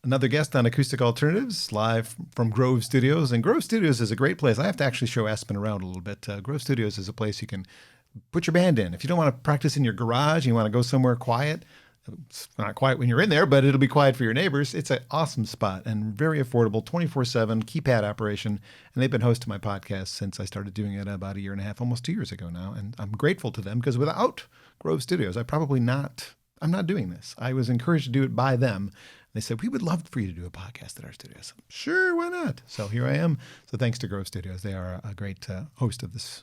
Another guest on Acoustic Alternatives, live from Grove Studios. And Grove Studios is a great place. I have to actually show Aspen around a little bit. Grove Studios is a place you can put your band in. If you don't want to practice in your garage, you want to go somewhere quiet. It's not quiet when you're in there, but it'll be quiet for your neighbors. It's an awesome spot and very affordable, 24/7 keypad operation. And they've been hosting my podcast since I started doing it about a year and a half, almost 2 years ago now. And I'm grateful to them because without Grove Studios, I'm not doing this. I was encouraged to do it by them. They said, we would love for you to do a podcast at our studios. Sure, why not? So here I am. So thanks to Grove Studios. They are a great host of this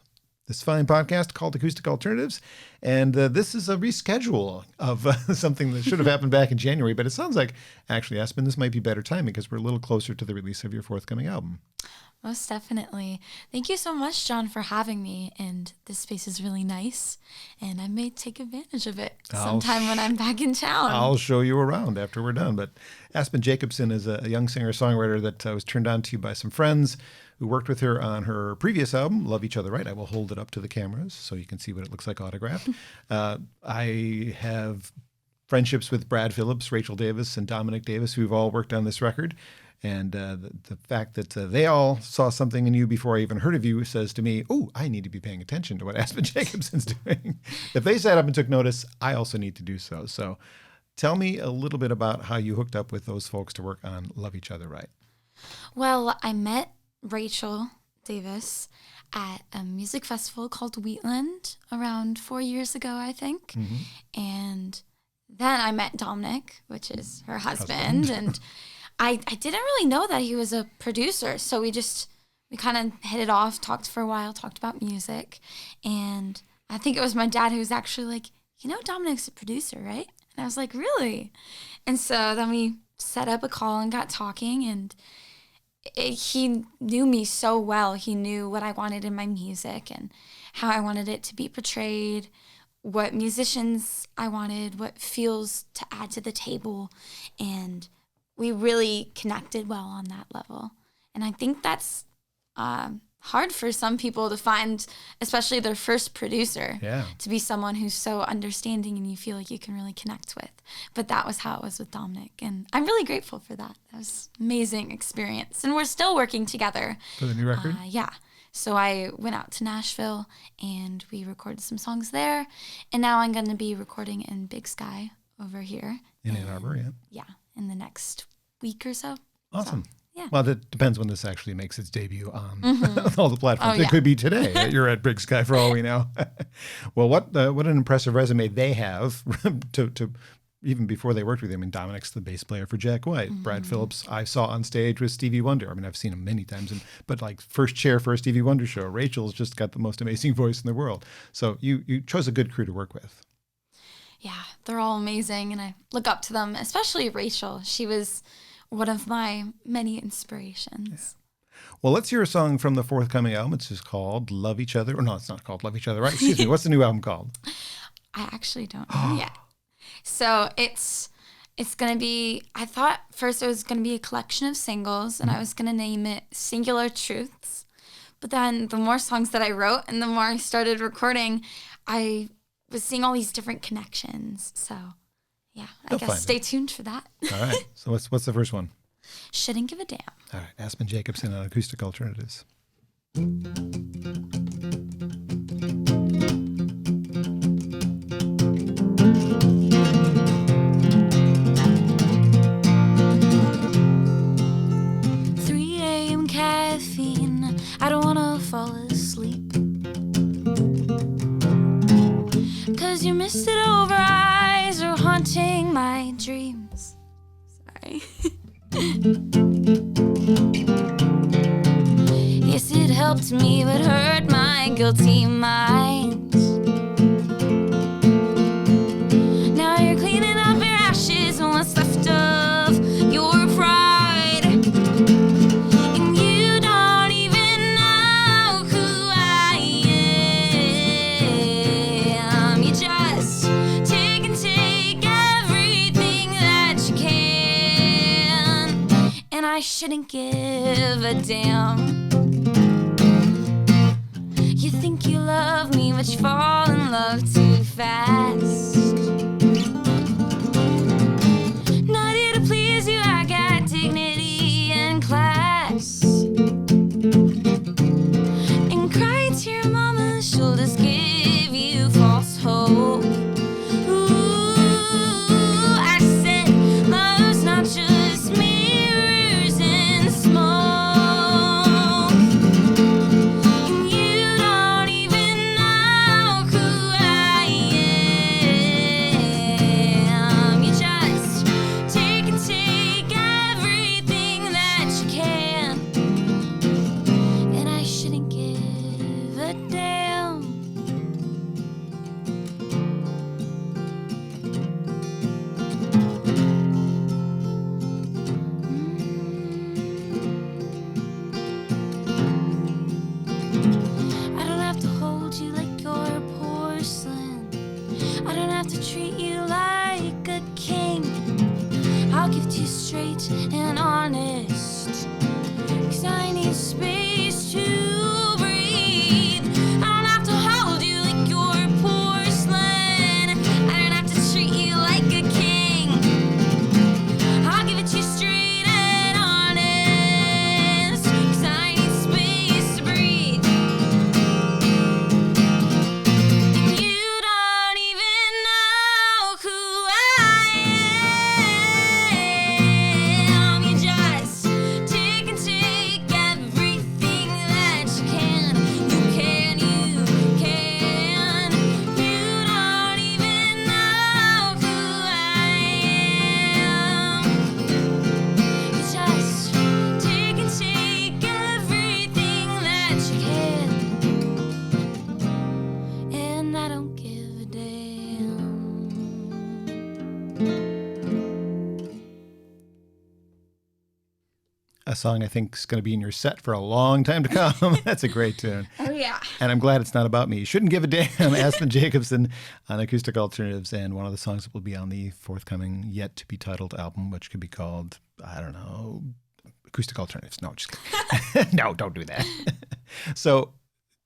fine podcast called Acoustic Alternatives. And this is a reschedule of something that should have happened back in January. But it sounds like, actually, Aspen, this might be better timing because we're a little closer to the release of your forthcoming album. Most definitely. Thank you so much, John, for having me. And this space is really nice. And I may take advantage of it sometime when I'm back in town. I'll show you around after we're done. But Aspen Jacobsen is a young singer-songwriter that was turned on to you by some friends who worked with her on her previous album, Love Each Other Right. I will hold it up to the cameras so you can see what it looks like autographed. I have friendships with Brad Phillips, Rachel Davis, and Dominic Davis, who've all worked on this record. And the fact that they all saw something in you before I even heard of you says to me, oh, I need to be paying attention to what Aspen Jacobsen's doing. If they sat up and took notice, I also need to do so. So tell me a little bit about how you hooked up with those folks to work on Love Each Other Right. Well, I met Rachel Davis at a music festival called Wheatland around 4 years ago, I think. Mm-hmm. And then I met Dominic, which is her husband. And I didn't really know that he was a producer. So we kind of hit it off, talked for a while, talked about music. And I think it was my dad who was actually like, Dominic's a producer, right? And I was like, really? And so then we set up a call and got talking, and he knew me so well. He knew what I wanted in my music and how I wanted it to be portrayed, what musicians I wanted, what feels to add to the table. And we really connected well on that level. And I think that's hard for some people to find, especially their first producer, to be someone who's so understanding and you feel like you can really connect with. But that was how it was with Dominic. And I'm really grateful for that. That was an amazing experience. And we're still working together. For the new record? Yeah. So I went out to Nashville and we recorded some songs there. And now I'm going to be recording in Big Sky over here. In Ann Arbor, yeah. Yeah, in the next week or so. Awesome. So, yeah. Well, that depends when this actually makes its debut on all the platforms. Oh, yeah. It could be today that you're at Big Sky for all we know. Well, what an impressive resume they have to even before they worked with him. I mean, Dominic's the bass player for Jack White. Mm-hmm. Brad Phillips, I saw on stage with Stevie Wonder. I mean, I've seen him many times, but like first chair for a Stevie Wonder show. Rachel's just got the most amazing voice in the world. So you chose a good crew to work with. Yeah, they're all amazing, and I look up to them, especially Rachel. She was one of my many inspirations. Yeah. Well, let's hear a song from the forthcoming album. It's just called Love Each Other. Or no, it's not called Love Each Other, right? Excuse me. What's the new album called? I actually don't know yet. So it's going to be, I thought first it was going to be a collection of singles, and I was going to name it Singular Truths. But then the more songs that I wrote and the more I started recording, I was seeing all these different connections. So yeah, I guess stay tuned for that. All right. So what's the first one? Shouldn't Give a Damn. All right. Aspen Jacobsen on Acoustic Alternatives. 3 a.m. caffeine. I don't want to fall asleep. 'Cause your misted over eyes are haunting my dreams. Sorry. Yes, it helped me, but hurt my guilty mind. Now you're cleaning up your ashes and what's left of your pride. And you don't even know who I am. You just take everything that you can. And I shouldn't give a damn. You think you love me, but you fall in love too fast. Not here to please you, I guess. a song I think is going to be in your set for a long time to come. That's a great tune. Oh, yeah. And I'm glad it's not about me. Shouldn't Give a Damn, Aspen Jacobsen on Acoustic Alternatives, and one of the songs that will be on the forthcoming yet to be titled album, which could be called, I don't know, Acoustic Alternatives. No, just kidding. No, don't do that. So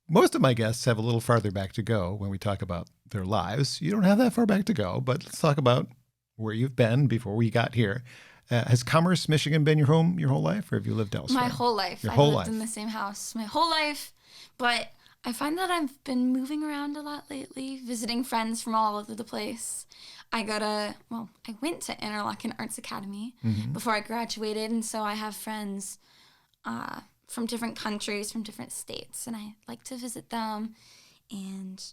most of my guests have a little farther back to go when we talk about their lives. You don't have that far back to go, but let's talk about where you've been before we got here. Has Commerce, Michigan been your home your whole life, or have you lived elsewhere? My whole life. Your whole I've life. lived in the same house my whole life, but I find that I've been moving around a lot lately, visiting friends from all over the place. I went to Interlochen Arts Academy before I graduated, and so I have friends from different countries, from different states, and I like to visit them and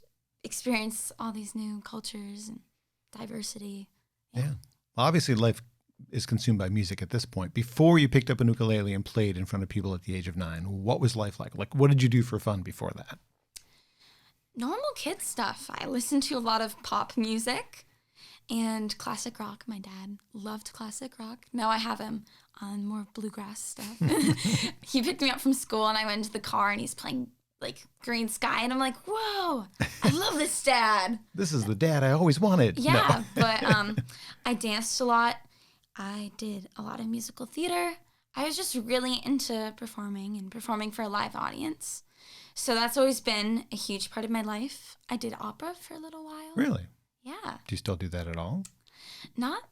experience all these new cultures and diversity. Yeah. Well, obviously, life is consumed by music at this point. Before you picked up an ukulele and played in front of people at the age of 9, what was life like? Like, what did you do for fun before that? Normal kid stuff. I listened to a lot of pop music and classic rock. My dad loved classic rock. Now I have him on more bluegrass stuff. He picked me up from school and I went into the car and he's playing like Green Sky and I'm like, whoa, I love this dad. This is the dad I always wanted. Yeah, No. but I danced a lot. I did a lot of musical theater. I was just really into performing and performing for a live audience. So that's always been a huge part of my life. I did opera for a little while. Really? Yeah. Do you still do that at all? Not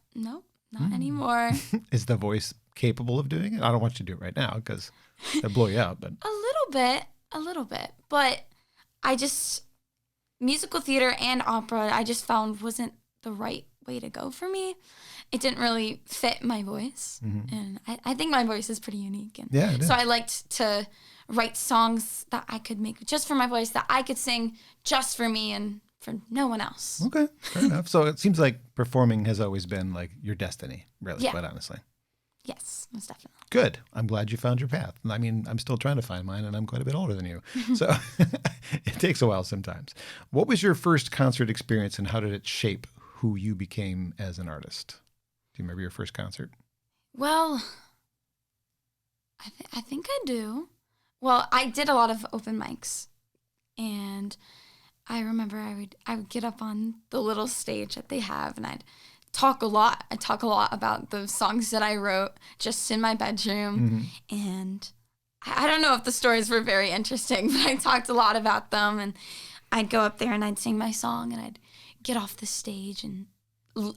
anymore. Is the voice capable of doing it? I don't want you to do it right now because that'll blow you out. But A little bit. But musical theater and opera, I just found wasn't the right way to go for me. It didn't really fit my voice. And I think my voice is pretty unique. And yeah, it is. so I liked to write songs that I could make just for my voice, that I could sing just for me and for no one else. Okay, fair enough. So it seems like performing has always been like your destiny, really, quite honestly. Yes, most definitely. Good. I'm glad you found your path. I mean, I'm still trying to find mine, and I'm quite a bit older than you. So it takes a while sometimes. What was your first concert experience, and how did it shape who you became as an artist? Do you remember your first concert? Well, I think I do. Well, I did a lot of open mics, and I remember I would get up on the little stage that they have, and I'd talk a lot. I talk a lot about the songs that I wrote just in my bedroom, and I don't know if the stories were very interesting, but I talked a lot about them, and I'd go up there and I'd sing my song, and I'd get off the stage, and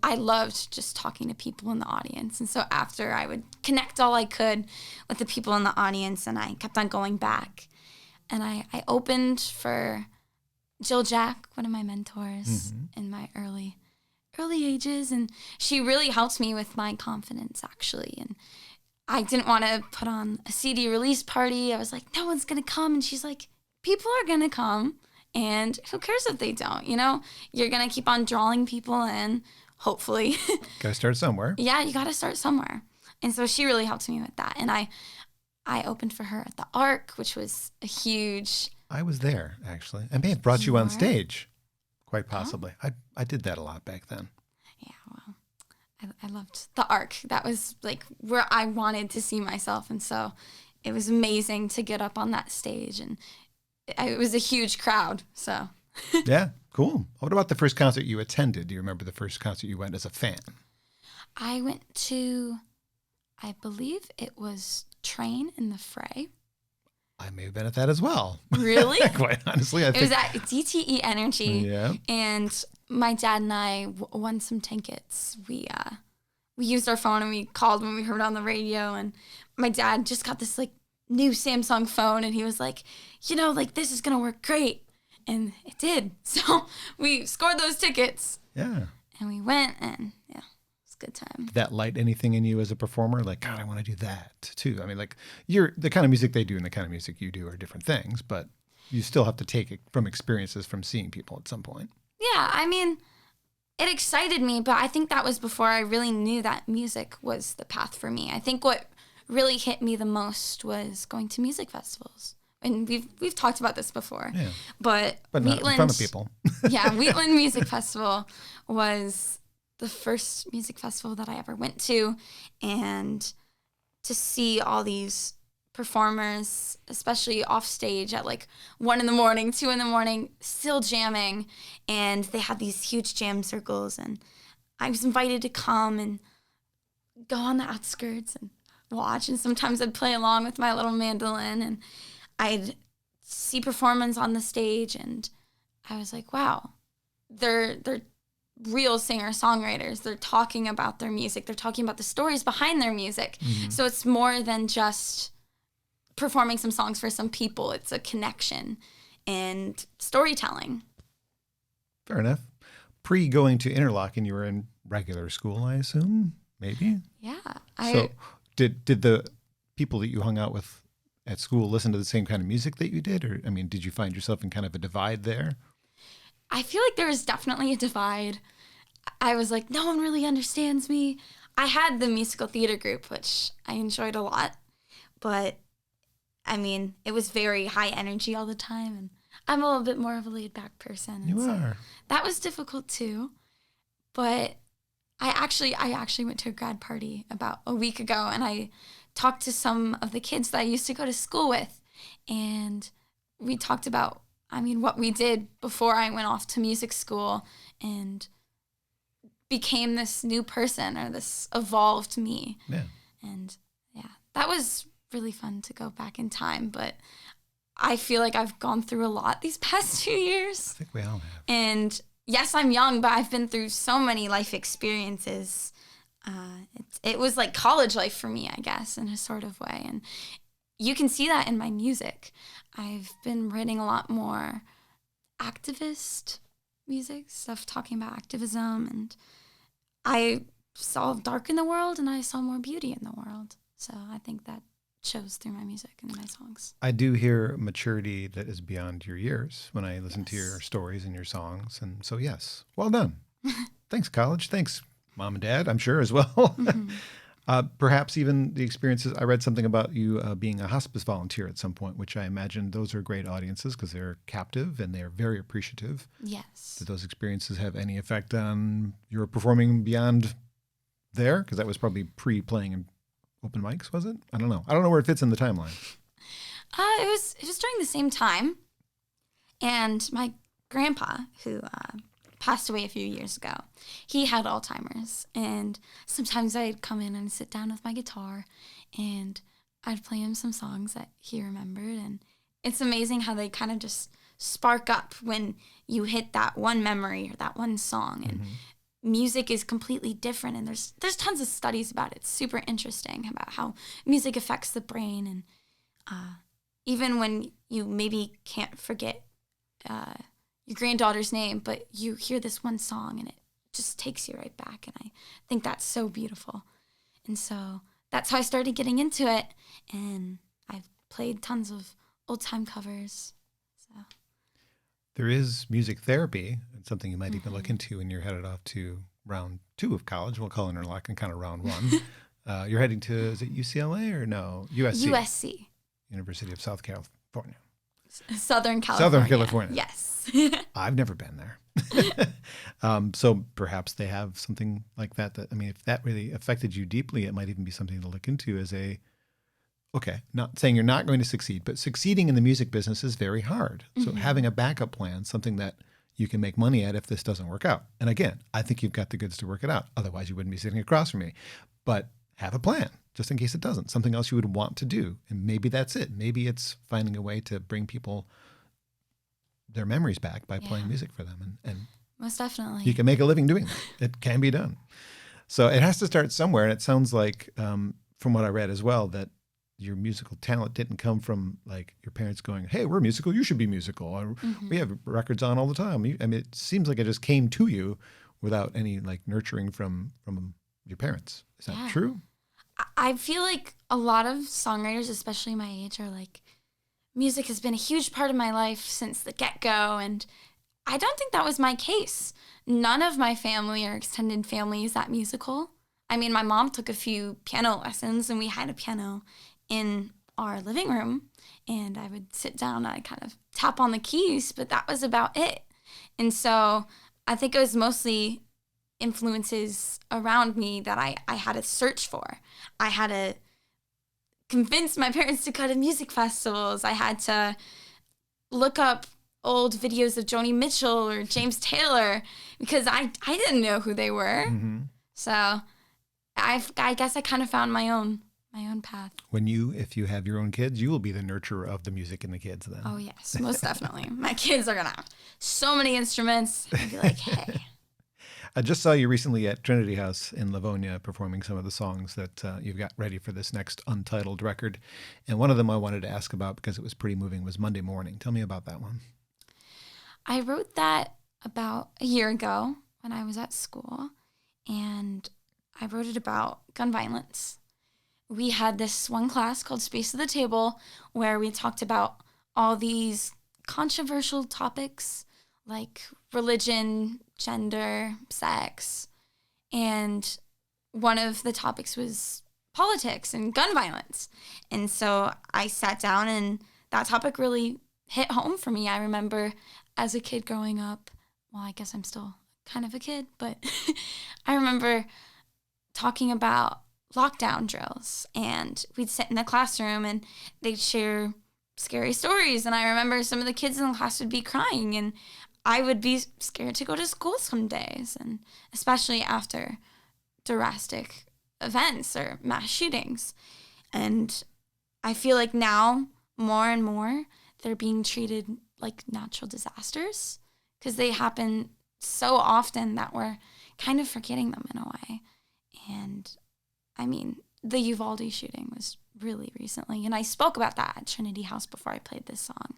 I loved just talking to people in the audience. And so after, I would connect all I could with the people in the audience, and I kept on going back. And I opened for Jill Jack, one of my mentors in my early ages, and she really helped me with my confidence, actually. And I didn't want to put on a CD release party. I was like, no one's going to come. And she's like, people are going to come, and who cares if they don't, You're going to keep on drawing people in, hopefully. Got to start somewhere. Yeah, you got to start somewhere. And so she really helped me with that. And I opened for her at the Arc, which was a huge... I was there, actually. I may have brought you on stage, quite possibly. Oh. I did that a lot back then. Yeah, well, I loved the Arc. That was like where I wanted to see myself. And so it was amazing to get up on that stage. And it was a huge crowd, so... Yeah, cool. What about the first concert you attended? Do you remember the first concert you went as a fan? I went to, I believe it was Train in the Fray. I may have been at that as well. Really? Quite honestly. It was at DTE Energy. Yeah. And my dad and I won some tickets. We used our phone and we called when we heard it on the radio. And my dad just got this like new Samsung phone. And he was like, this is going to work great. And it did. So we scored those tickets. Yeah. And we went, and yeah, it was a good time. Did that light anything in you as a performer? Like, God, I want to do that too. I mean, like, the kind of music they do and the kind of music you do are different things, but you still have to take it from experiences from seeing people at some point. Yeah, I mean, it excited me, but I think that was before I really knew that music was the path for me. I think what really hit me the most was going to music festivals. And we've talked about this before, yeah. but not in front of people. Yeah, Wheatland Music Festival was the first music festival that I ever went to, and to see all these performers, especially off stage at like 1 a.m, 2 a.m, still jamming. And they had these huge jam circles. And I was invited to come and go on the outskirts and watch. And sometimes I'd play along with my little mandolin, and I'd see performance on the stage. And I was like, wow, they're real singer-songwriters. They're talking about their music. They're talking about the stories behind their music. Mm-hmm. So it's more than just performing some songs for some people. It's a connection and storytelling. Fair enough. Pre-going to Interlochen, you were in regular school, I assume? Maybe? Yeah. So did the people that you hung out with at school listen to the same kind of music that you did? Or, I mean, did you find yourself in kind of a divide there? I feel like there was definitely a divide. I was like, no one really understands me. I had the musical theater group, which I enjoyed a lot. But, I mean, it was very high energy all the time. And I'm a little bit more of a laid-back person. You are. That was difficult, too. But I actually went to a grad party about a week ago, and I talked to some of the kids that I used to go to school with. And we talked about, what we did before I went off to music school and became this new person, or this evolved me. Yeah. And yeah, that was really fun to go back in time. But I feel like I've gone through a lot these past 2 years. I think we all have. And yes, I'm young, but I've been through so many life experiences. It was like college life for me, I guess, in a sort of way. And you can see that in my music. I've been writing a lot more activist music, stuff talking about activism, and I saw dark in the world and I saw more beauty in the world. So I think that shows through my music and my songs. I do hear maturity that is beyond your years when I listen to your stories and your songs. And so, yes, well done. Thanks, college. Thanks, Mom and Dad, I'm sure, as well. Mm-hmm. Perhaps even the experiences. I read something about you being a hospice volunteer at some point, which I imagine those are great audiences because they're captive and they're very appreciative. Yes. Did those experiences have any effect on your performing beyond there? Because that was probably pre-playing in open mics, was it? I don't know. I don't know where it fits in the timeline. It was during the same time, and my grandpa, who passed away a few years ago, he had Alzheimer's, and sometimes I'd come in and sit down with my guitar, and I'd play him some songs that he remembered, and it's amazing how they kind of just spark up when you hit that one memory or that one song, and music is completely different, and there's tons of studies about it. It's super interesting about how music affects the brain, and even when you maybe can't forget your granddaughter's name, but you hear this one song and it just takes you right back, and I think that's so beautiful. And so that's how I started getting into it, and I've played tons of old-time covers. So there is music therapy. It's something you might even look into when you're headed off to round 2 of college. We'll call Interlochen kind of round 1. You're heading to, is it UCLA or no? USC. USC. University of South California. Southern California. Southern California. Yes. I've never been there. So perhaps they have something like that. I mean, if that really affected you deeply, it might even be something to look into as okay, not saying you're not going to succeed, but succeeding in the music business is very hard. So having a backup plan, something that you can make money at if this doesn't work out. And again, I think you've got the goods to work it out. Otherwise, you wouldn't be sitting across from me. But have a plan just in case it doesn't. Something else you would want to do. And maybe that's it. Maybe it's finding a way to bring people their memories back by playing music for them. And most definitely. You can make a living doing that. It can be done. So it has to start somewhere. And it sounds like, from what I read as well, that your musical talent didn't come from like your parents going, hey, we're musical, you should be musical. Or we have records on all the time. I mean, it seems like it just came to you without any like nurturing from your parents. Is that true? I feel like a lot of songwriters, especially my age, are like, music has been a huge part of my life since the get-go, and I don't think that was my case. None of my family or extended family is that musical. I mean, my mom took a few piano lessons, and we had a piano in our living room, and I would sit down and I kind of tap on the keys, but that was about it. And so I think it was mostly influences around me that I had to search for. I had to convince my parents to go to music festivals. I had to look up old videos of Joni Mitchell or James Taylor because I didn't know who they were. Mm-hmm. So I guess I kind of found my own path. If you have your own kids, you will be the nurturer of the music and the kids then. Oh, yes, most definitely. My kids are going to have so many instruments. I'd be like, hey. I just saw you recently at Trinity House in Livonia performing some of the songs that you've got ready for this next Untitled record. And one of them I wanted to ask about because it was pretty moving was Monday Mourning. Tell me about that one. I wrote that about a year ago when I was at school, and I wrote it about gun violence. We had this one class called Space at the Table where we talked about all these controversial topics like religion, gender, sex, and one of the topics was politics and gun violence. And so I sat down and that topic really hit home for me. I remember as a kid growing up, well, I guess I'm still kind of a kid, but I remember talking about lockdown drills, and we'd sit in the classroom and they'd share scary stories. And I remember some of the kids in the class would be crying, and I would be scared to go to school some days, and especially after drastic events or mass shootings. And I feel like now more and more they're being treated like natural disasters because they happen so often that we're kind of forgetting them in a way. And I mean, the Uvalde shooting was really recently, and I spoke about that at Trinity House before I played this song.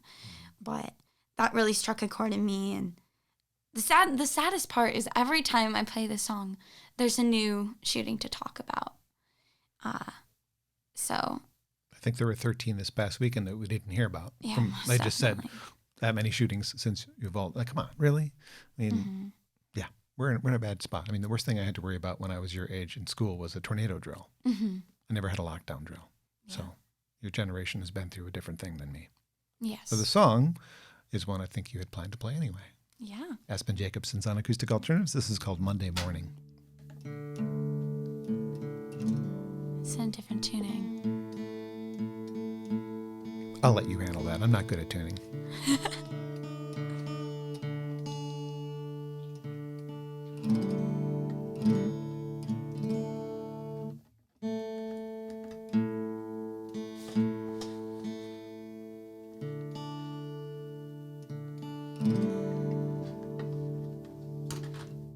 But that really struck a chord in me. And the saddest part is every time I play this song, there's a new shooting to talk about. So I think there were 13 this past weekend that we didn't hear about. Yeah, I just said that many shootings since Uvalde. Like, come on, really? I mean, yeah, we're in a bad spot. I mean, the worst thing I had to worry about when I was your age in school was a tornado drill. Mm-hmm. I never had a lockdown drill. Yeah. So your generation has been through a different thing than me. Yes. So the song is one I think you had planned to play anyway. Yeah. Aspen Jacobsen's on Acoustic Alternatives. This is called Monday Mourning. It's in a different tuning. I'll let you handle that. I'm not good at tuning.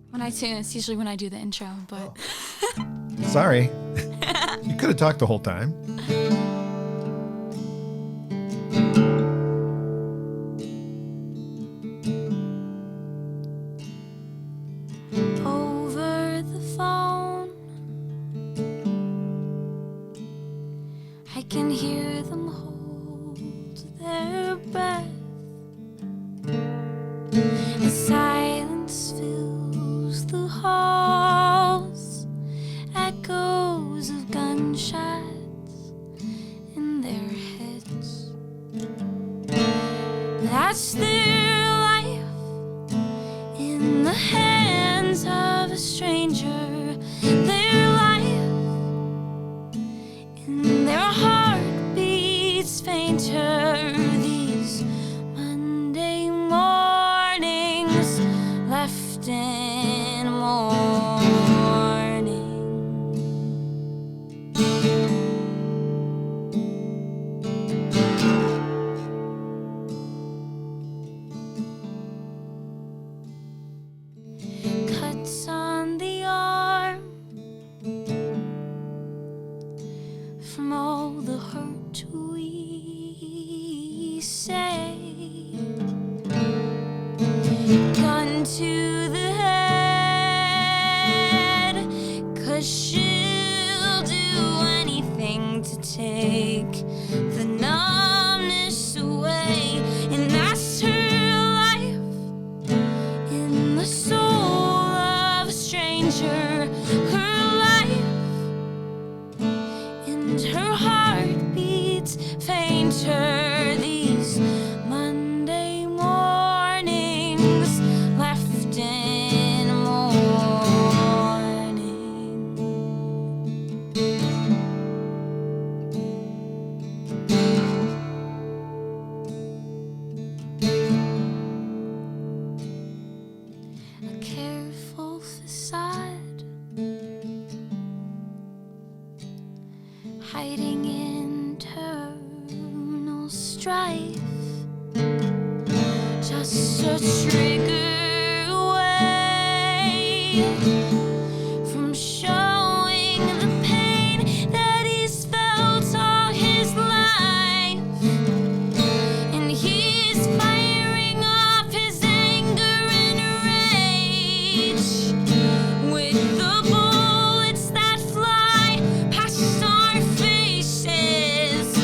When I tune, it's usually when I do the intro, but... Oh. Sorry. You could have talked the whole time. Over the phone, I can hear them hold their breath. The silence fills the halls, echoes of gunshots in their heads. That's their life in the hands of a stranger. Their life in their heart beats fainter. These Monday mornings left in mourning. Cuts on the arm from all the hurt we say. Gun to the head, 'cause she'll do anything to take the numbness away. And that's her life in the soul of a stranger. Her life and her heart beats fainter. These Monday mornings left in just a trigger away from showing the pain that he's felt all his life. And he's firing off his anger and rage with the bullets that fly past our faces,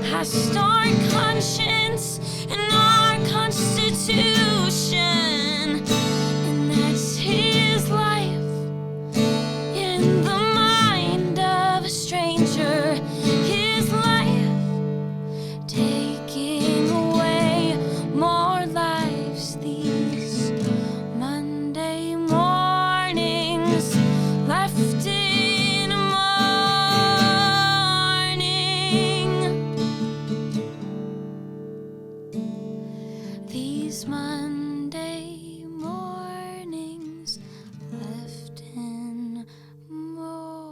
past our conscience and our constitution. And that's his life in the mind of a stranger. His life taking away more lives. These Monday mornings left in mourning. These Monday mornings left in mourning.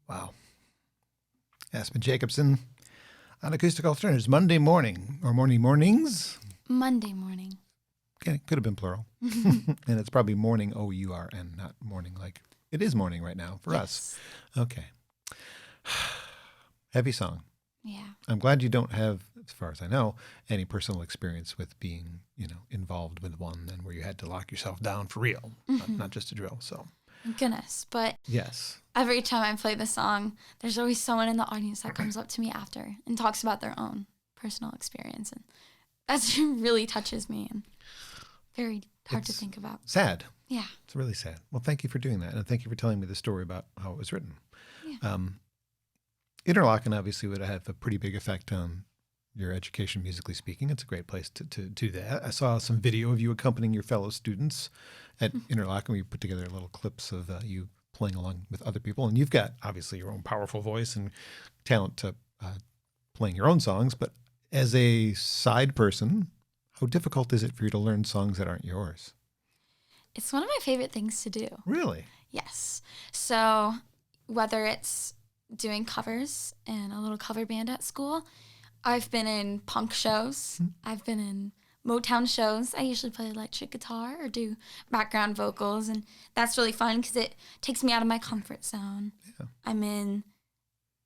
Wow. Aspen Jacobsen on Acoustic Alternatives. Monday morning or mornings. Monday morning. Okay, could have been plural. And it's probably morning, O-U-R-N, not morning like it is morning right now for us. Okay. Heavy song. Yeah. I'm glad you don't have, as far as I know, any personal experience with being, involved with one and where you had to lock yourself down for real, not just a drill. So, Goodness. But yes. every time I play the song, there's always someone in the audience that comes up to me after and talks about their own personal experience. And that really touches me and very hard to think about. Sad. Yeah. It's really sad. Well, thank you for doing that. And thank you for telling me the story about how it was written. Yeah. Interlochen obviously would have a pretty big effect on your education, musically speaking. It's a great place to do that. I saw some video of you accompanying your fellow students at Interlochen. We put together little clips of you playing along with other people. And you've got, obviously, your own powerful voice and talent to playing your own songs. But as a side person, how difficult is it for you to learn songs that aren't yours? It's one of my favorite things to do. Really? Yes. So whether it's doing covers in a little cover band at school, I've been in punk shows. I've been in Motown shows. I usually play electric guitar or do background vocals, and that's really fun because it takes me out of my comfort zone. Yeah.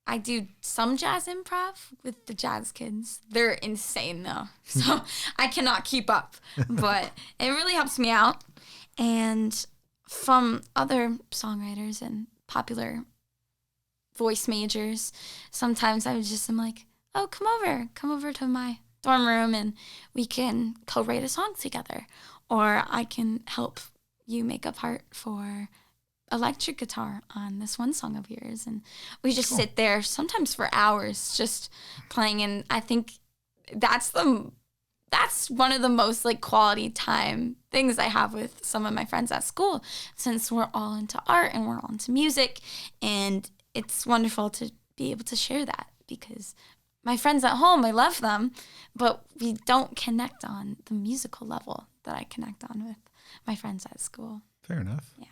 I do some jazz improv with the jazz kids. They're insane though, so I cannot keep up, but it really helps me out. And from other songwriters and popular voice majors, sometimes I'm like, oh, come over to my dorm room and we can co-write a song together. Or I can help you make a part for electric guitar on this one song of yours. And we just sit there sometimes for hours just playing. And I think that's one of the most quality time things I have with some of my friends at school, since we're all into art and we're all into music. And it's wonderful to be able to share that, because my friends at home, I love them, but we don't connect on the musical level that I connect on with my friends at school. Fair enough. Yeah.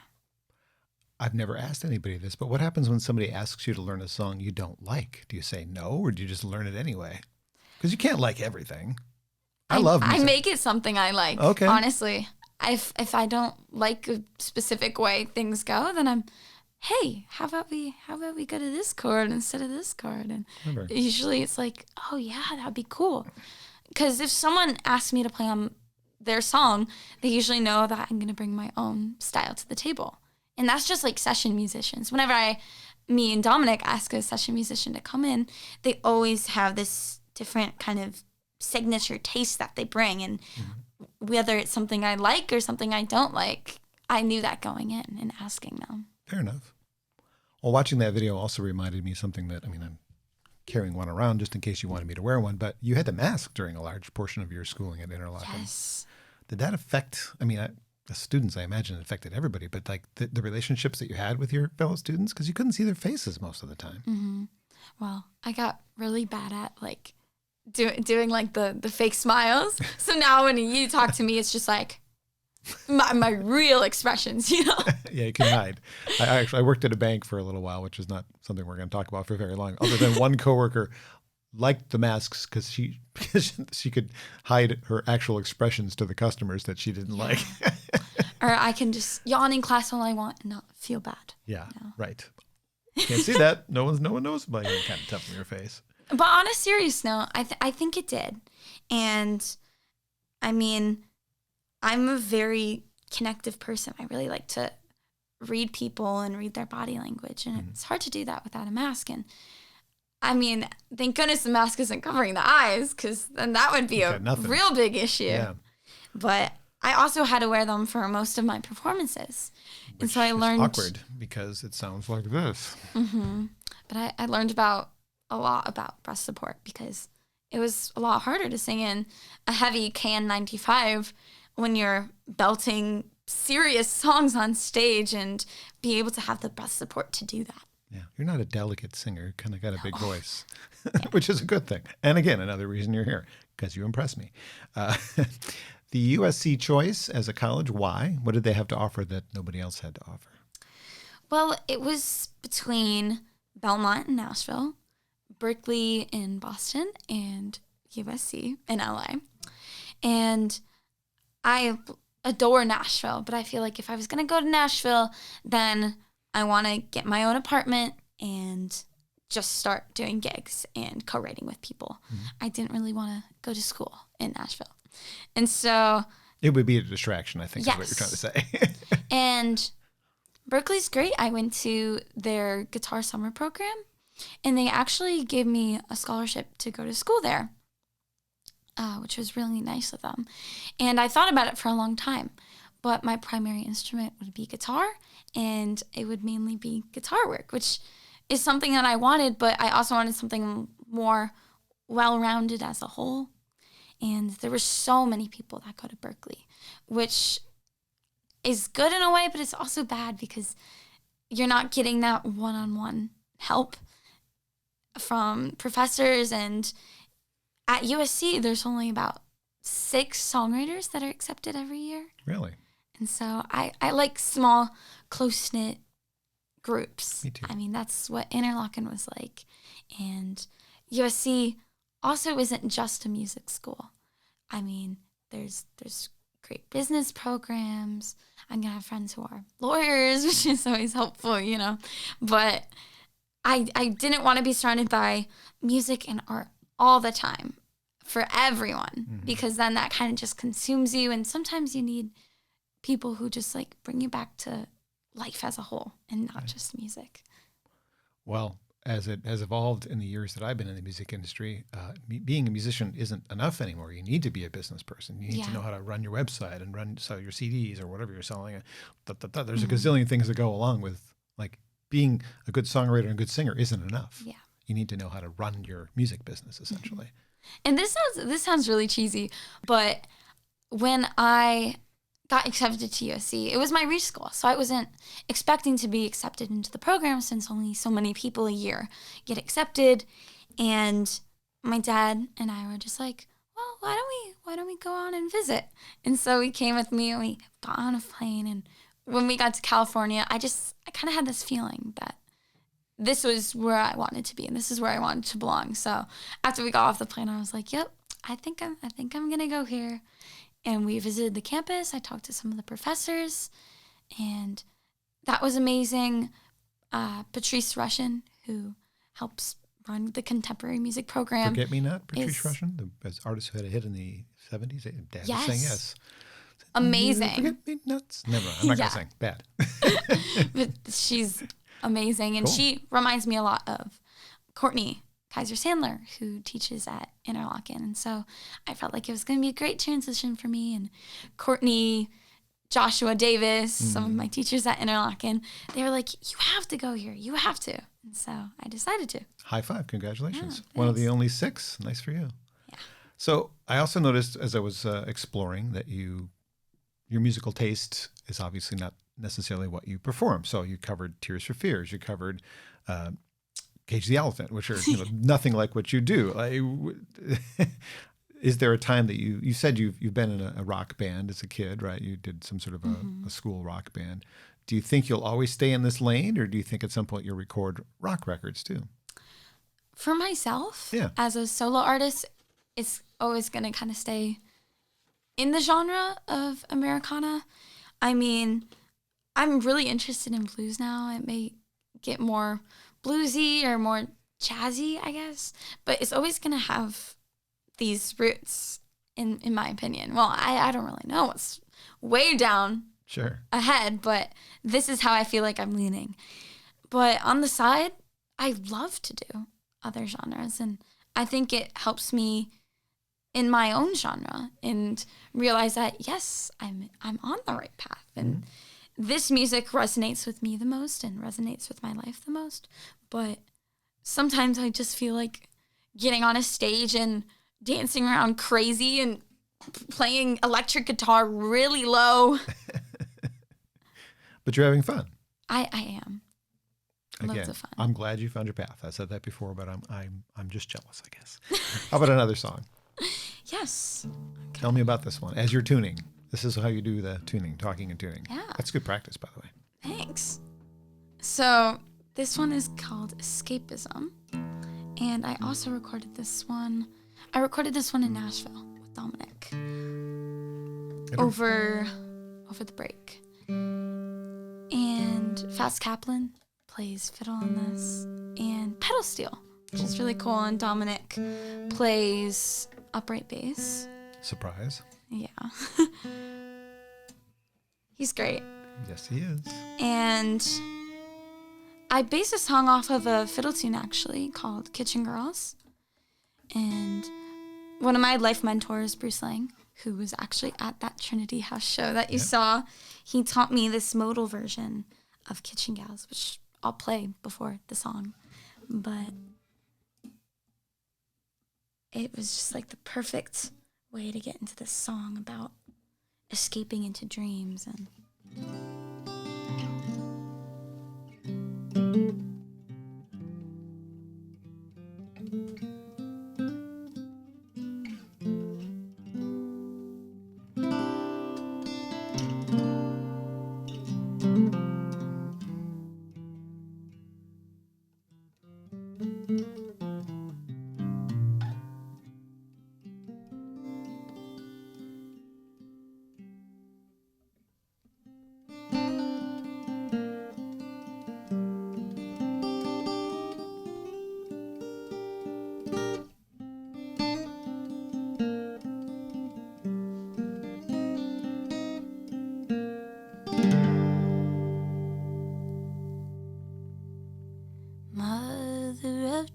I've never asked anybody this, but what happens when somebody asks you to learn a song you don't like? Do you say no, or do you just learn it anyway? Because you can't like everything. I love music. I make it something I like. Okay. Honestly, if I don't like a specific way things go, then I'm, hey, how about we go to this chord instead of this chord? And usually it's like, oh yeah, that'd be cool. Because if someone asks me to play on their song, they usually know that I'm gonna bring my own style to the table. And that's just like session musicians. Whenever me and Dominic ask a session musician to come in, they always have this different kind of signature taste that they bring. And whether it's something I like or something I don't like, I knew that going in and asking them. Fair enough. Well, watching that video also reminded me of something that, I'm carrying one around just in case you wanted me to wear one, but you had to mask during a large portion of your schooling at Interlochen. Yes. Did that affect, the students, I imagine it affected everybody, but the relationships that you had with your fellow students, because you couldn't see their faces most of the time. Mm-hmm. Well, I got really bad at doing the fake smiles. So now when you talk to me, it's just like, my real expressions, you know. Yeah, you can hide. I worked at a bank for a little while, which is not something we're going to talk about for very long. Other than one coworker liked the masks because she could hide her actual expressions to the customers that she didn't like. Or I can just yawn in class all I want and not feel bad. Yeah, right. Can't see that. No one knows about you kind of tough in your face. But on a serious note, I think it did. And I mean, I'm a very connective person. I really like to read people and read their body language. And it's hard to do that without a mask. And I mean, thank goodness the mask isn't covering the eyes, because then that would be a real big issue. Yeah. But I also had to wear them for most of my performances. Which and so I learned... awkward, because it sounds like this. Mm-hmm. But I learned a lot about breath support, because it was a lot harder to sing in a heavy KN95 when you're belting serious songs on stage and be able to have the breath support to do that. Yeah, you're not a delicate singer. You kind of got a big voice, which is a good thing. And again, another reason you're here, because you impress me. The USC choice as a college, why? What did they have to offer that nobody else had to offer? Well, it was between Belmont in Nashville, Berkeley in Boston, and USC in LA. And I adore Nashville, but I feel like if I was going to go to Nashville, then I want to get my own apartment and just start doing gigs and co-writing with people. Mm-hmm. I didn't really want to go to school in Nashville. And so... it would be a distraction, I think, is what you're trying to say. And Berkeley's great. I went to their guitar summer program, and they actually gave me a scholarship to go to school there, which was really nice of them. And I thought about it for a long time, but my primary instrument would be guitar, and it would mainly be guitar work, which is something that I wanted, but I also wanted something more well-rounded as a whole. And there were so many people that go to Berkeley, which is good in a way, but it's also bad because you're not getting that one-on-one help from professors. And at USC, there's only about 6 songwriters that are accepted every year. Really? And so I like small, close-knit groups. Me too. I mean, that's what Interlochen was like. And USC also isn't just a music school. I mean, there's great business programs. I'm going to have friends who are lawyers, which is always helpful, you know. But I didn't want to be surrounded by music and art all the time for everyone, because then that kind of just consumes you. And sometimes you need people who just like bring you back to life as a whole and not just music. Well, as it has evolved in the years that I've been in the music industry, being a musician isn't enough anymore. You need to be a business person. You need to know how to run your website and sell your CDs or whatever you're selling. There's a gazillion things that go along with, like, being a good songwriter and a good singer isn't enough. Yeah. You need to know how to run your music business, essentially. And this sounds really cheesy, but when I got accepted to USC, it was my reschool, so I wasn't expecting to be accepted into the program since only so many people a year get accepted. And my dad and I were just like, well, why don't we go on and visit? And so he came with me and we got on a plane. And when we got to California, I kind of had this feeling that this was where I wanted to be and this is where I wanted to belong. So after we got off the plane, I was like, yep, I think I'm gonna go here. And we visited the campus. I talked to some of the professors, and that was amazing. Patrice Rushen, who helps run the contemporary music program. Forget Me Not, Patrice Rushen, the artist who had a hit in the 70s. Dad was saying yes. Amazing. Forget Me Nots. Never. I'm not going to sing. Bad. But she's amazing, and she reminds me a lot of Courtney Kaiser Sandler, who teaches at Interlochen. And so I felt like it was going to be a great transition for me. And Courtney, Joshua Davis, some of my teachers at Interlochen, they were like, you have to go here. You have to. And so I decided to. High five. Congratulations. One of the only 6. Nice for you. Yeah. So I also noticed as I was exploring that your musical taste is obviously not necessarily what you perform. So you covered Tears for Fears. You covered Cage the Elephant, which are nothing like what you do. is there a time that you said you've been in a rock band as a kid, right? You did some sort of a school rock band. Do you think you'll always stay in this lane, or do you think at some point you'll record rock records too? For myself, Yeah. as a solo artist, it's always going to kind of stay in the genre of Americana. I mean, I'm really interested in blues now. It may get more bluesy or more jazzy, I guess, but it's always going to have these roots, in my opinion. Well, I don't really know what's way down ahead, but this is how I feel like I'm leaning. But on the side, I love to do other genres, and I think it helps me in my own genre and realize that, yes, I'm on the right path, and this music resonates with me the most and resonates with my life the most. But sometimes I just feel like getting on a stage and dancing around crazy and playing electric guitar really low. But you're having fun. I am. Again, loads of fun. I'm glad you found your path. I said that before, but I'm just jealous, I guess. How about another song? Yes. Okay. Tell me about this one. As you're tuning, this is how you do the tuning, talking and tuning. Yeah. That's good practice, by the way. Thanks. So this one is called Escapism, and I also recorded this one. I recorded this one in Nashville with Dominic over the break. And Fats Kaplan plays fiddle on this, and pedal steel, which is really cool. And Dominic plays upright bass. Surprise. Yeah. He's great. Yes, he is. And I based a song off of a fiddle tune, actually, called Kitchen Girls. And one of my life mentors, Bruce Lang, who was actually at that Trinity House show that you saw, he taught me this modal version of Kitchen Gals, which I'll play before the song. But it was just like the perfect way to get into this song about escaping into dreams. And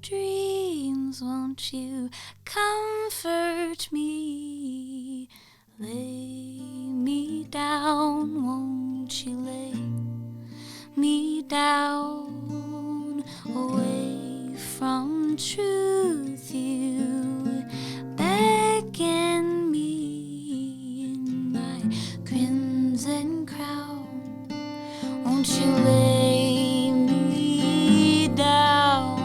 dreams, won't you comfort me? Lay me down, won't you lay me down? Away from truth, you beckon me in my crimson crown. Won't you lay me down?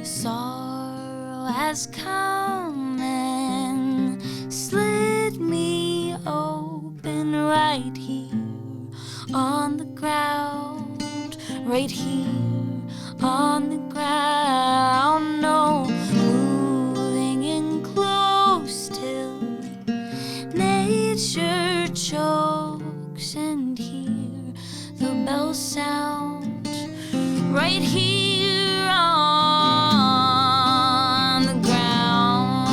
Sorrow has come and slit me open right here on the ground, right here on the ground. No, moving in close till nature chokes, and hear the bells sound right here on the ground.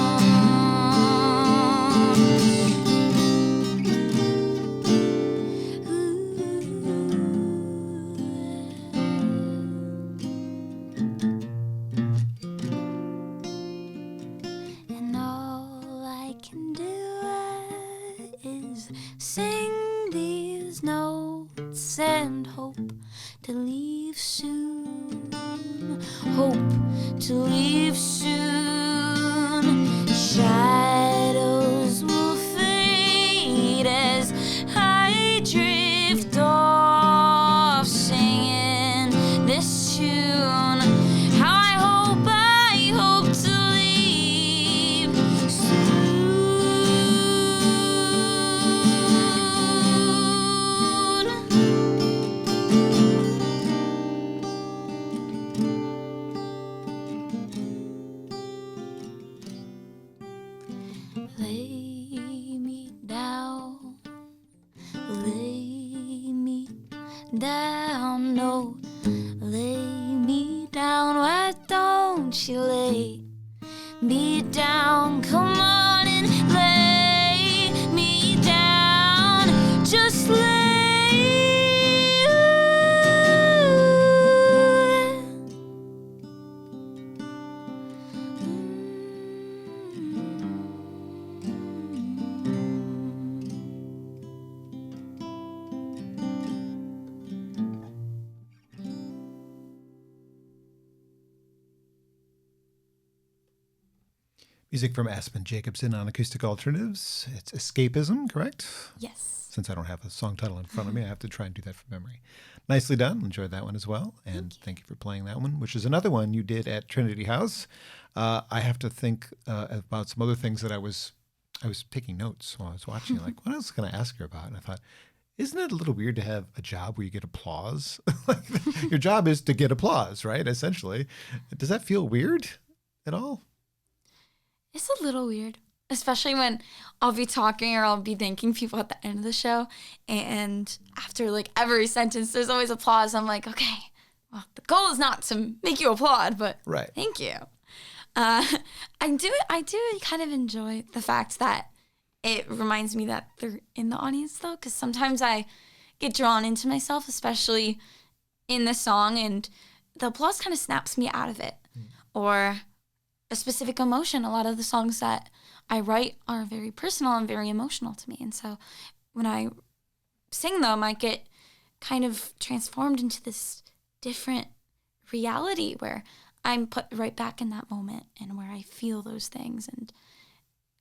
And all I can do is sing these notes and hope to leave soon. Hope to leave soon. tune. How I hope to leave soon. Lay me down, lay me down, no, lay me down, why don't you lay me down? Come on and lay me down, just lay. Music from Aspen Jacobsen on Acoustic Alternatives. It's Escapism, correct? Yes. Since I don't have a song title in front of me, I have to try and do that from memory. Nicely done. Enjoyed that one as well. And thank you for playing that one, which is another one you did at Trinity House. I have to think about some other things that I was taking notes while I was watching. Like, what else can I ask her about? And I thought, isn't it a little weird to have a job where you get applause? Like, your job is to get applause, right? Essentially. Does that feel weird at all? It's a little weird, especially when I'll be talking or I'll be thanking people at the end of the show, and after like every sentence, there's always applause. I'm like, okay, well, the goal is not to make you applaud, but right. Thank you. I do kind of enjoy the fact that it reminds me that they're in the audience, though, because sometimes I get drawn into myself, especially in the song, and the applause kind of snaps me out of it, or a specific emotion. A lot of the songs that I write are very personal and very emotional to me. And so when I sing them, I get kind of transformed into this different reality where I'm put right back in that moment and where I feel those things. And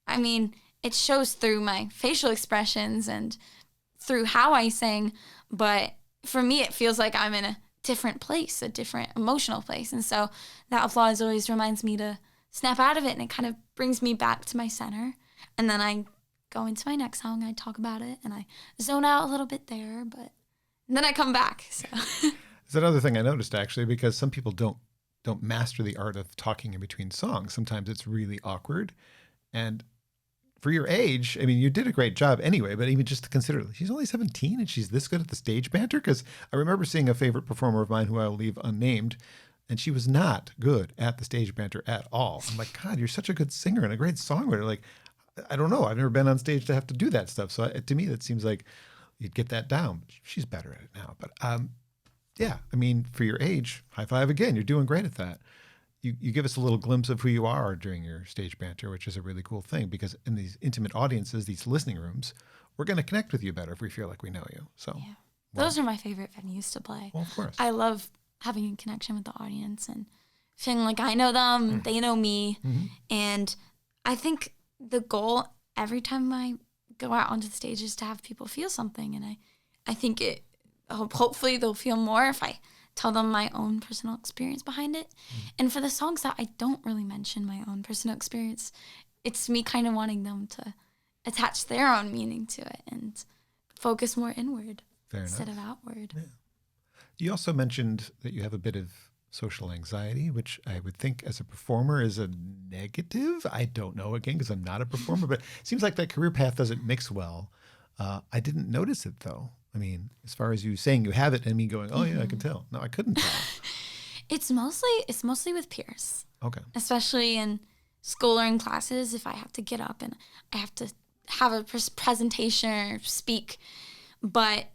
I mean, it shows through my facial expressions and through how I sing. But for me, it feels like I'm in a different place, a different emotional place. And so that applause always reminds me to snap out of it, and it kind of brings me back to my center. And then I go into my next song, I talk about it, and I zone out a little bit there, but then I come back. So it's another thing I noticed, actually, because some people don't master the art of talking in between songs. Sometimes it's really awkward. And for your age, I mean, you did a great job anyway, but even just to consider, she's only 17 and she's this good at the stage banter? Because I remember seeing a favorite performer of mine who I'll leave unnamed, and she was not good at the stage banter at all. I'm like, God, you're such a good singer and a great songwriter. Like, I don't know. I've never been on stage to have to do that stuff. So to me, that seems like you'd get that down. She's better at it now. But yeah, I mean, for your age, high five again. You're doing great at that. You give us a little glimpse of who you are during your stage banter, which is a really cool thing, because in these intimate audiences, these listening rooms, we're going to connect with you better if we feel like we know you. So yeah. Those are my favorite venues to play. Well, of course. I love having a connection with the audience and feeling like I know them, they know me. Mm-hmm. And I think the goal every time I go out onto the stage is to have people feel something. And I think hopefully they'll feel more if I tell them my own personal experience behind it. Mm-hmm. And for the songs that I don't really mention my own personal experience, it's me kind of wanting them to attach their own meaning to it and focus more inward instead of outward. Yeah. You also mentioned that you have a bit of social anxiety, which I would think as a performer is a negative. I don't know, again, because I'm not a performer, but it seems like that career path doesn't mix well. I didn't notice it, though. I mean, as far as you saying you have it and me going, oh, yeah, I can tell. No, I couldn't tell. It's mostly with peers. Okay. Especially in school or in classes, if I have to get up and I have to have a presentation or speak. But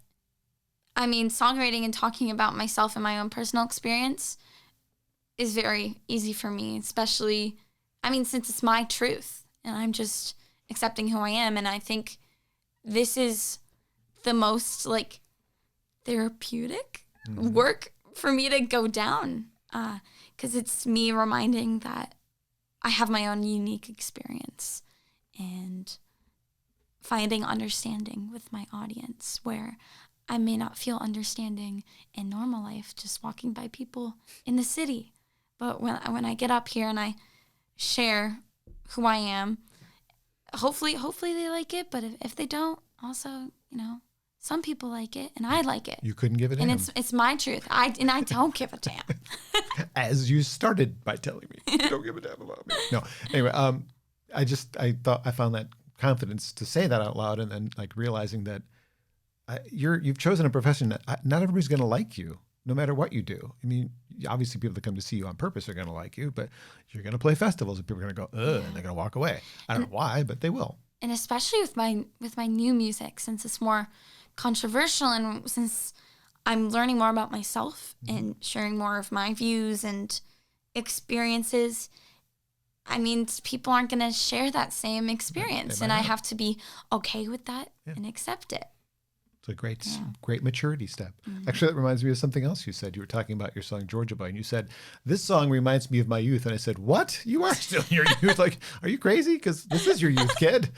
I mean, songwriting and talking about myself and my own personal experience is very easy for me, especially, I mean, since it's my truth and I'm just accepting who I am. And I think this is the most like therapeutic work for me to go down, because it's me reminding that I have my own unique experience and finding understanding with my audience where I may not feel understanding in normal life, just walking by people in the city. But when I get up here and I share who I am, hopefully they like it. But if they don't, also, some people like it and I like it. You couldn't give a damn. And it's my truth. I don't give a damn. As you started by telling me, you don't give a damn about me. No. Anyway, I found that confidence to say that out loud, and then like realizing that you've chosen a profession that not everybody's going to like you, no matter what you do. I mean, obviously people that come to see you on purpose are going to like you, but you're going to play festivals and people are going to go, ugh, and they're going to walk away. I don't know why, but they will. And especially with my new music, since it's more controversial and since I'm learning more about myself and sharing more of my views and experiences, I mean, people aren't going to share that same experience, and I have to be okay with that and accept it. It's a great maturity step. Actually, that reminds me of something else you said. You were talking about your song Georgia Boy, and you said, this song reminds me of my youth. And I said, what? You are still in your youth? Like, are you crazy? Because this is your youth, kid.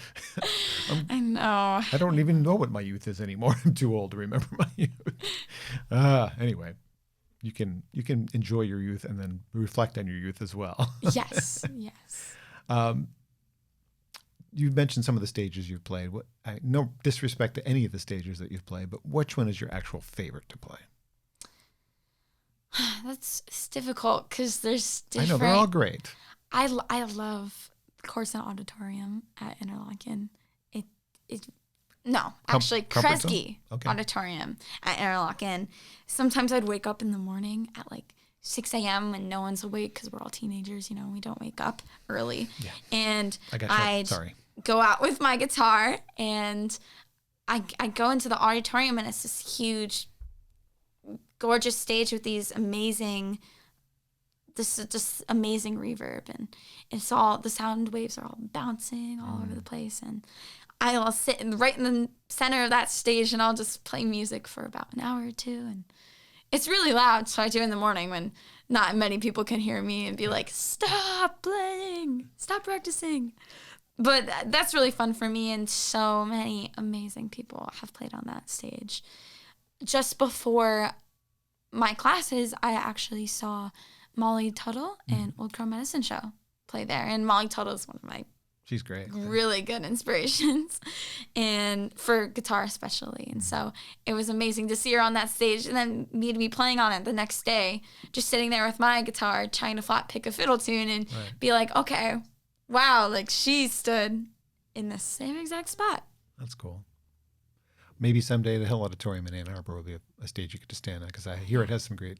I know. I don't even know what my youth is anymore. I'm too old to remember my youth. Anyway, you can enjoy your youth and then reflect on your youth as well. Yes. You mentioned some of the stages you've played. No disrespect to any of the stages that you've played, but which one is your actual favorite to play? It's difficult because there's different. I know, they're all great. I love Course and Auditorium at Interlochen. Kresge Auditorium at Interlochen. Sometimes I'd wake up in the morning at like 6 a.m. when no one's awake because we're all teenagers, we don't wake up early. Yeah. And I'd go out with my guitar and I go into the auditorium, and it's this huge, gorgeous stage with these amazing reverb, and it's all, the sound waves are all bouncing all over the place, and I'll sit right in the center of that stage and I'll just play music for about an hour or two, and it's really loud, so I do in the morning when not many people can hear me and be like, stop playing, stop practicing. But that's really fun for me, and so many amazing people have played on that stage. Just before my classes, I actually saw Molly Tuttle and Old Crow Medicine Show play there, and Molly Tuttle is one of my She's great. Really good inspirations, and for guitar especially. And so it was amazing to see her on that stage, and then me to be playing on it the next day, just sitting there with my guitar trying to flat pick a fiddle tune and be like, okay, wow, like she stood in the same exact spot. That's cool. Maybe someday the Hill Auditorium in Ann Arbor will be a stage you get to stand on, because I hear it has some great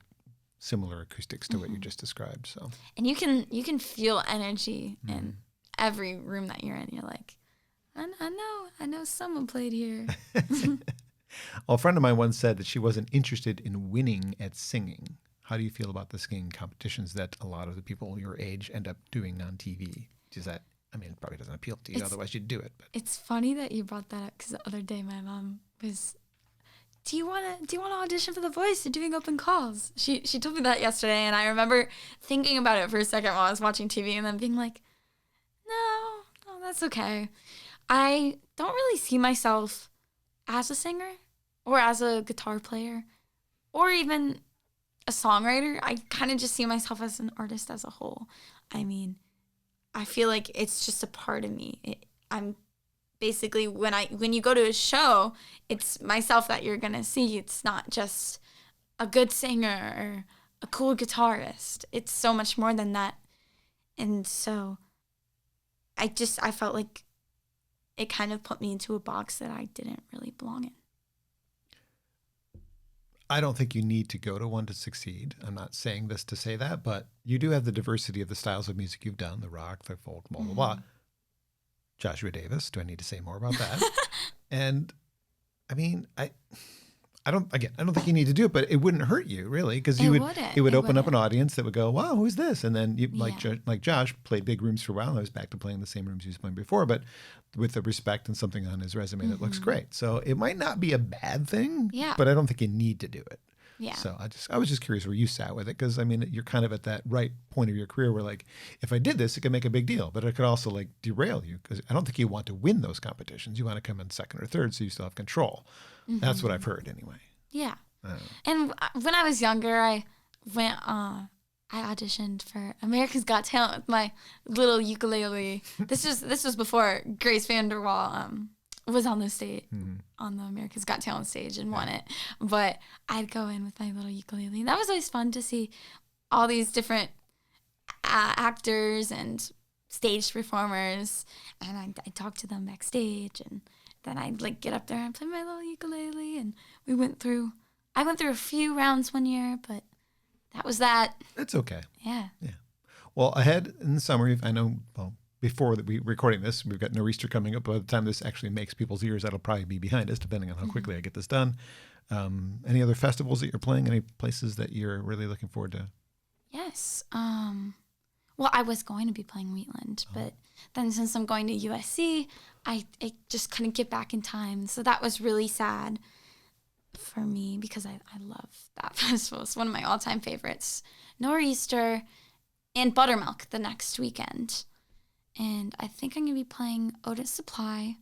similar acoustics to what you just described. So, and you can feel energy in every room that you're in. You're like, I know someone played here. Well, a friend of mine once said that she wasn't interested in winning at singing. How do you feel about the singing competitions that a lot of the people your age end up doing on TV? Does that, it probably doesn't appeal to you, otherwise you'd do it. But it's funny that you brought that up, because the other day my mom was, do you want to audition for The Voice? They're doing open calls. She told me that yesterday, and I remember thinking about it for a second while I was watching TV, and then being like, no, that's okay. I don't really see myself as a singer or as a guitar player or even a songwriter. I kind of just see myself as an artist as a whole. I feel like it's just a part of me. I'm basically, when you go to a show, it's myself that you're going to see. It's not just a good singer or a cool guitarist. It's so much more than that. And so I felt like it kind of put me into a box that I didn't really belong in. I don't think you need to go to one to succeed. I'm not saying this to say that, but you do have the diversity of the styles of music you've done, the rock, the folk, blah, blah, blah. Joshua Davis, do I need to say more about that? And I don't think you need to do it, but it wouldn't hurt you really, because it would open up an audience that would go, wow, who's this? And then like Josh played big rooms for a while. I was back to playing the same rooms he was playing before, but with the respect and something on his resume that looks great. So it might not be a bad thing, but I don't think you need to do it. Yeah. So I was just curious where you sat with it, because I mean, you're kind of at that right point of your career where, like, if I did this, it could make a big deal, but it could also like derail you, because I don't think you want to win those competitions. You want to come in second or third, so you still have control. That's what I've heard anyway. Yeah. And when I was younger, I went. I auditioned for America's Got Talent with my little ukulele. This was before Grace VanderWaal was on the stage, on the America's Got Talent stage, and won it. But I'd go in with my little ukulele. That was always fun to see all these different actors and stage performers, and I'd talk to them backstage, and then I'd like get up there and play my little ukulele, and I went through a few rounds one year, but that was that. It's okay. Yeah. Yeah. Well, ahead in the summer, I know, before that we're recording this, we've got Nor'easter coming up. By the time this actually makes people's ears, that'll probably be behind us, depending on how quickly I get this done. Any other festivals that you're playing? Any places that you're really looking forward to? Yes. Well, I was going to be playing Wheatland, but then since I'm going to USC, I just couldn't get back in time. So that was really sad for me, because I love that festival. It's one of my all-time favorites. Nor'easter and Buttermilk the next weekend. And I think I'm going to be playing Otis Supply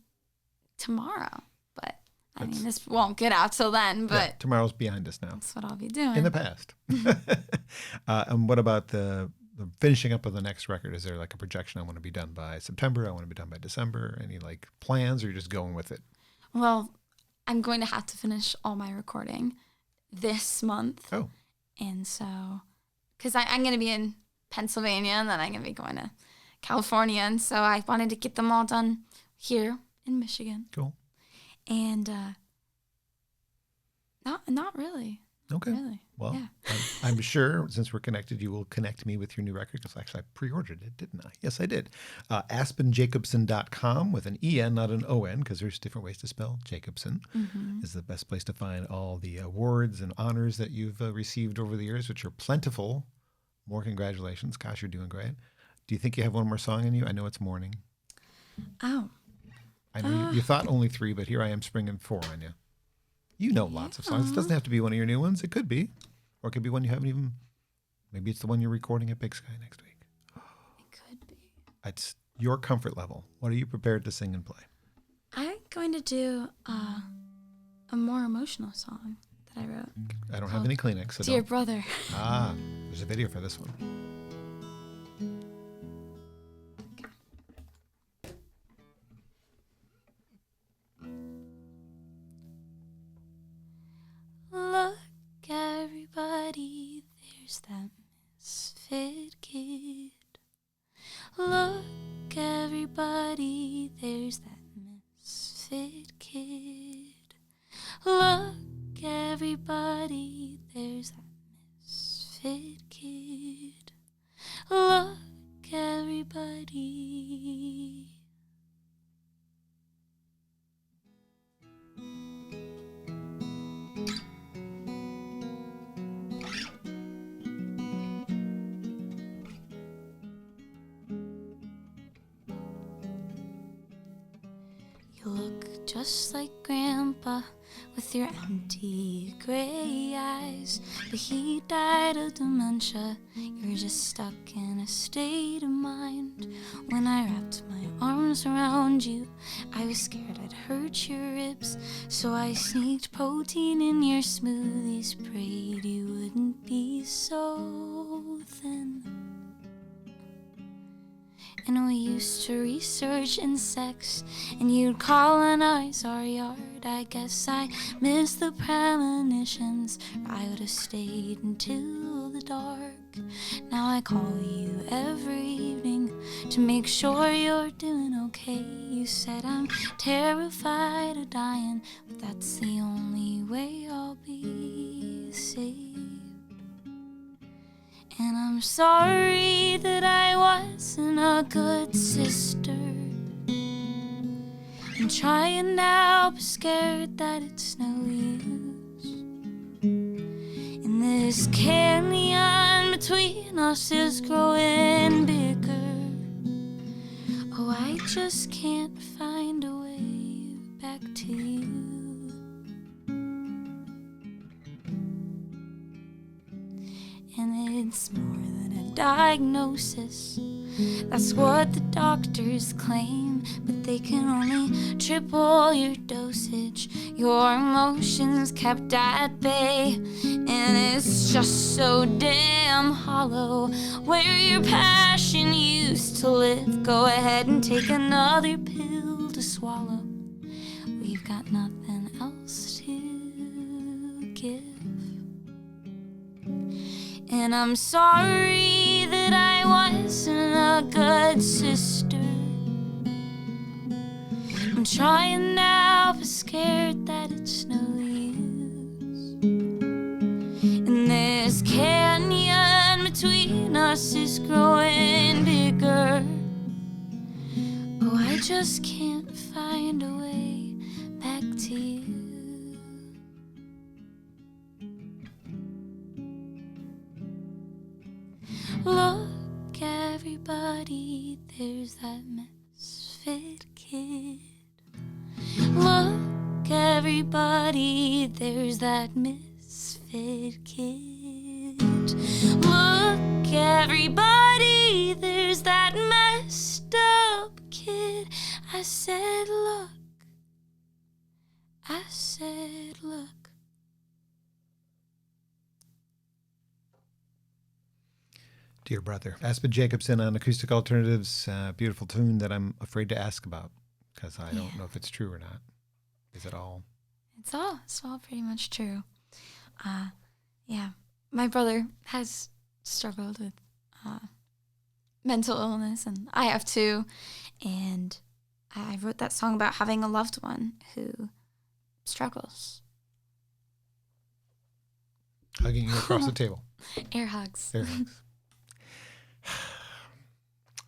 tomorrow. But, I mean, this won't get out till then. But yeah, tomorrow's behind us now. That's what I'll be doing. In the past. And what about the finishing up of the next record? Is there like a projection? I want to be done by September. I want to be done by December. Any like plans, or you're just going with it? Well, I'm going to have to finish all my recording this month. Oh. And so, because I'm going to be in Pennsylvania, and then I'm going to be going to California. And so I wanted to get them all done here in Michigan. Cool. And not really. Okay. Not really. Well, yeah. I'm sure since we're connected, you will connect me with your new record, because actually I pre-ordered it, didn't I? Yes, I did. AspenJacobsen.com with an E-N, not an O-N, because there's different ways to spell Jacobsen, is the best place to find all the awards and honors that you've received over the years, which are plentiful. More congratulations. Gosh, you're doing great. Do you think you have one more song in you? I know it's Mourning. Oh. I know you thought only 3, but here I am springing 4 on you. You know lots of songs. It doesn't have to be one of your new ones. It could be. Or it could be one you haven't even... Maybe it's the one you're recording at Big Sky next week. It could be. It's your comfort level. What are you prepared to sing and play? I'm going to do a more emotional song that I wrote. I don't have any Kleenex, so Dear don't. Brother. There's a video for this one. Look, everybody, there's that misfit kid. Look, everybody, there's that misfit kid. Look, everybody, there's that misfit kid. Look, everybody. You look just like Grandpa with your empty gray eyes, but he died of dementia. You're just stuck in a state of mind. When I wrapped my arms around you, I was scared I'd hurt your ribs, so I sneaked protein in your smoothies, prayed you wouldn't be so thin. And we used to research insects, and you'd colonize our yard. I guess I missed the premonitions, or I would have stayed until the dark. Now I call you every evening to make sure you're doing okay. You said I'm terrified of dying, but that's the only way I'll be saved. And I'm sorry that I wasn't a good sister. I'm trying now, but scared that it's no use. And this canyon between us is growing bigger. Oh, I just can't find a way back to you. It's more than a diagnosis. That's what the doctors claim, but they can only triple your dosage. Your emotions kept at bay, and it's just so damn hollow. Where your passion used to live, go ahead and take another pill to swallow. We've got nothing else to give. And I'm sorry that I wasn't a good sister. I'm trying now, but scared that it's no use. And this canyon between us is growing bigger. Oh, I just can't find a way back to you. Look, everybody, there's that misfit kid. Look, everybody, there's that misfit kid. Look, everybody, there's that messed up kid. I said, look. I said, look. Dear brother. Aspen Jacobsen on Acoustic Alternatives. Beautiful tune that I'm afraid to ask about because I don't know if it's true or not. Is it all? It's all pretty much true. Yeah. My brother has struggled with mental illness, and I have too. And I wrote that song about having a loved one who struggles. Hugging you across the table. Air hugs. Air hugs.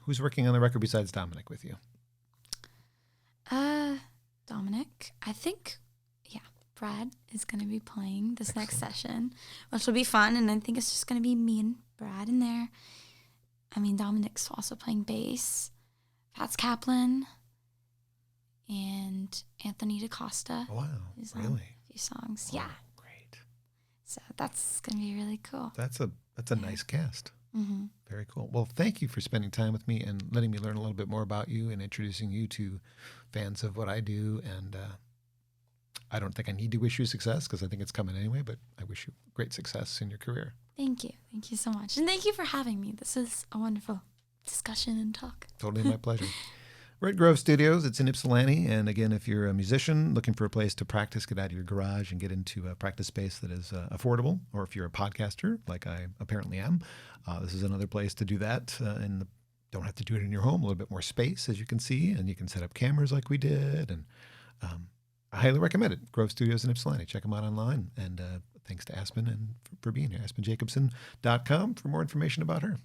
Who's working on the record besides Dominic with you? Dominic. I think, Brad is going to be playing this next session, which will be fun. And I think it's just going to be me and Brad in there. I mean, Dominic's also playing bass. Fats Kaplan and Anthony DaCosta. Wow, really? A few songs. Oh, yeah. Great. So that's going to be really cool. That's a nice cast. Mm-hmm. Very cool. Well, thank you for spending time with me and letting me learn a little bit more about you and introducing you to fans of what I do. And I don't think I need to wish you success because I think it's coming anyway, but I wish you great success in your career. Thank you. Thank you so much. And thank you for having me. This is a wonderful discussion and talk. Totally my pleasure. We're at Grove Studios. It's in Ypsilanti. And again, if you're a musician looking for a place to practice, get out of your garage and get into a practice space that is affordable, or if you're a podcaster, like I apparently am, this is another place to do that. And don't have to do it in your home, a little bit more space, as you can see, and you can set up cameras like we did. And I highly recommend it. Grove Studios in Ypsilanti. Check them out online. And thanks to Aspen and for being here. AspenJacobsen.com for more information about her.